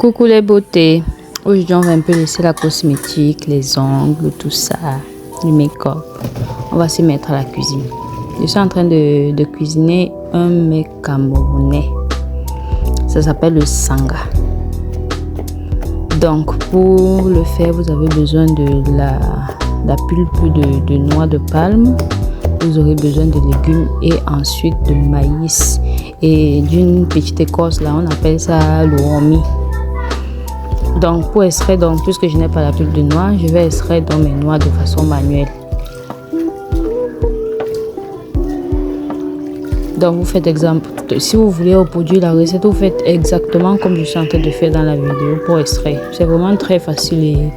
Coucou les beautés, aujourd'hui on va un peu laisser la cosmétique, les ongles, tout ça, le make-up. On va se mettre à la cuisine. Je suis en train de cuisiner un mets camerounais. Ça s'appelle le sanga. Donc pour le faire, vous avez besoin de la pulpe de noix de palme. Vous aurez besoin de légumes et ensuite de maïs et d'une petite écorce là, on appelle ça le romi. Donc pour extraire, puisque je n'ai pas la pulpe de noix, je vais extraire mes noix de façon manuelle. Donc vous faites exemple, si vous voulez reproduire la recette, vous faites exactement comme je suis en train de faire dans la vidéo pour extraire. C'est vraiment très facile et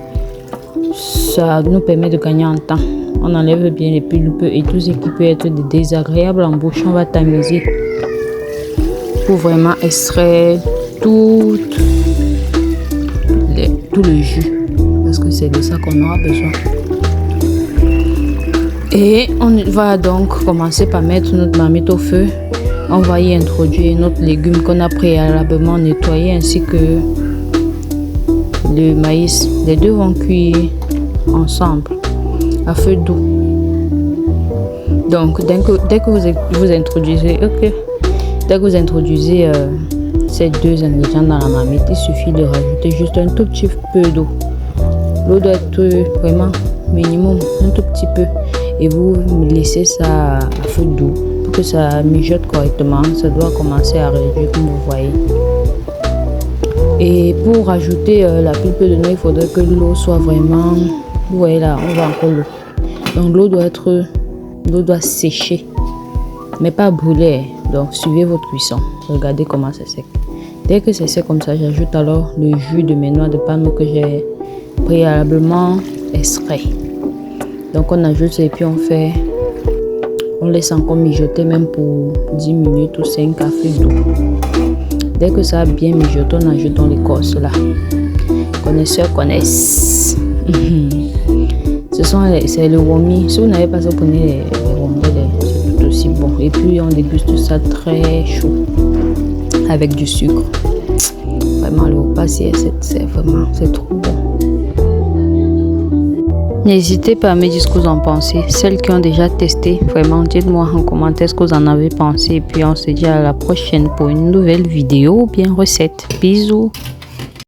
ça nous permet de gagner en temps. On enlève bien les pulpes et tout ce qui peut être désagréable en bouche, on va tamiser pour vraiment extraire tout le jus, parce que c'est de ça qu'on aura besoin. Et on va donc commencer par mettre notre marmite au feu. On va y introduire notre légume qu'on a préalablement nettoyé ainsi que le maïs. Les deux vont cuire ensemble à feu doux. Donc dès que vous introduisez ces deux ingrédients dans la marmite, il suffit de rajouter juste un tout petit peu d'eau. L'eau doit être vraiment minimum, un tout petit peu, et vous laissez ça à feu doux pour que ça mijote correctement. Ça doit commencer à réduire comme vous voyez. Et pour rajouter la pulpe de noix, il faudrait que l'eau soit vraiment, vous voyez là, on voit encore l'eau. Donc l'eau doit sécher, mais pas brûler. Donc suivez votre cuisson, regardez comment c'est sec. Dès que c'est sec comme ça, j'ajoute alors le jus de mes noix de palme que j'ai préalablement extrait. Donc on ajoute et puis on laisse encore mijoter même pour 10 minutes ou 5 à feu doux. Dès que ça a bien mijoté, on ajoute l'écorce là. Connaisseurs connaissent. C'est le romi. Si vous n'avez pas ça, vous prenez les rondelles, c'est tout aussi bon. Et puis on déguste ça très chaud avec du sucre. Vraiment le repas c'est trop bon. N'hésitez pas à me dire ce que vous en pensez. Celles qui ont déjà testé, vraiment dites-moi en commentaire ce que vous en avez pensé. Et puis on se dit à la prochaine pour une nouvelle vidéo ou bien recette. Bisous.